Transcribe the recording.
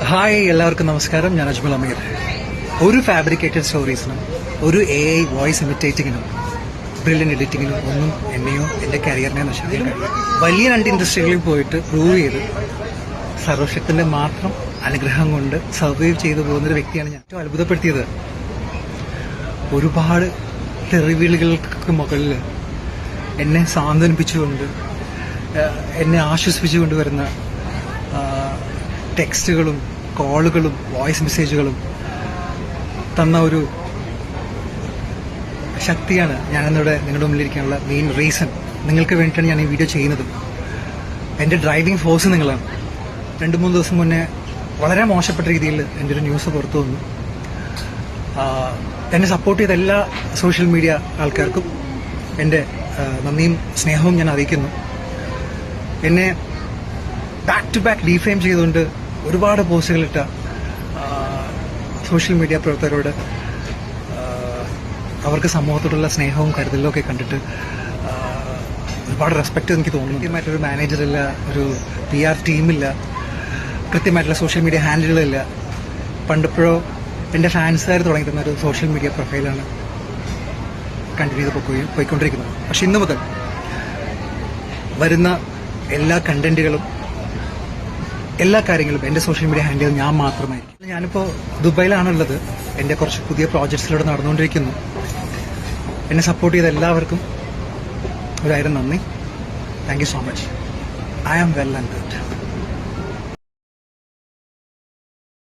Hi, എല്ലാവർക്കും നമസ്കാരം. ഞാൻ അജ്മൽ അമീർ. ഒരു ഫാബ്രിക്കേറ്റഡ് സ്റ്റോറീസിനും ഒരു AI വോയിസ് ഇമിറ്റേറ്റിങ്ങിനും ബ്രില്യൻ എഡിറ്റിങ്ങിനും ഒന്നും എന്നെയോ എൻ്റെ കരിയറിനെ നശിപ്പിക്കാൻ കഴിയും. വലിയ രണ്ട് ഇൻഡസ്ട്രികളിൽ പോയിട്ട് പ്രൂവ് ചെയ്ത് സർവശക്തന്റെ മാത്രം അനുഗ്രഹം കൊണ്ട് സർവൈവ് ചെയ്തു പോകുന്നൊരു വ്യക്തിയാണ് ഞാൻ. ഏറ്റവും അത്ഭുതപ്പെടുത്തിയത് ഒരുപാട് തെറിവിളികൾക്ക് മുകളിൽ എന്നെ സാന്ത്വനിപ്പിച്ചുകൊണ്ട് എന്നെ ആശ്വസിപ്പിച്ചുകൊണ്ട് വരുന്ന ടെക്സ്റ്റുകളും കോളുകളും വോയിസ് മെസ്സേജുകളും തന്ന ഒരു ശക്തിയാണ് ഞാനിന്നിവിടെ നിങ്ങളുടെ മുമ്പിലിരിക്കാനുള്ള മെയിൻ റീസൺ. നിങ്ങൾക്ക് വേണ്ടിയിട്ടാണ് ഞാൻ ഈ വീഡിയോ ചെയ്യുന്നത്. എൻ്റെ ഡ്രൈവിംഗ് ഫോഴ്സ് നിങ്ങളാണ്. 2-3 ദിവസം മുന്നേ വളരെ മോശപ്പെട്ട രീതിയിൽ എൻ്റെ ഒരു ന്യൂസ് പുറത്തു വന്നു. എന്നെ സപ്പോർട്ട് ചെയ്ത എല്ലാ സോഷ്യൽ മീഡിയ ആൾക്കാർക്കും എൻ്റെ നന്ദിയും സ്നേഹവും ഞാൻ അറിയിക്കുന്നു. എന്നെ ബാക്ക് ടു ബാക്ക് ഡീഫെയിം ചെയ്തുകൊണ്ട് ഒരുപാട് പോസ്റ്റുകളിട്ട സോഷ്യൽ മീഡിയ പ്രവർത്തകരോട് അവർക്ക് സമൂഹത്തോടുള്ള സ്നേഹവും കരുതലും ഒക്കെ കണ്ടിട്ട് ഒരുപാട് റെസ്പെക്റ്റ് എനിക്ക് തോന്നുന്നു. കൃത്യമായിട്ടൊരു മാനേജറില്ല, ഒരു PR ടീമില്ല, കൃത്യമായിട്ടുള്ള സോഷ്യൽ മീഡിയ ഹാൻഡിലുകളില്ല. പണ്ടിപ്പോഴോ എൻ്റെ ഫാൻസുകാർ തുടങ്ങി തന്ന ഒരു സോഷ്യൽ മീഡിയ പ്രൊഫൈലാണ് കണ്ടിന്യൂ ചെയ്ത് പോയിക്കൊണ്ടിരിക്കുന്നത്. പക്ഷെ ഇന്നു മുതൽ വരുന്ന എല്ലാ കണ്ടന്റുകളും എല്ലാ കാര്യങ്ങളും എൻ്റെ സോഷ്യൽ മീഡിയ ഹാൻഡിൽ ഞാൻ മാത്രമായിരിക്കും. ഞാനിപ്പോൾ ദുബായിലാണുള്ളത്. എൻ്റെ കുറച്ച് പുതിയ പ്രോജക്ട്സിലൂടെ നടന്നുകൊണ്ടിരിക്കുന്നു. എന്നെ സപ്പോർട്ട് ചെയ്ത എല്ലാവർക്കും 1000 നന്ദി. Thank you so much. I am well and good.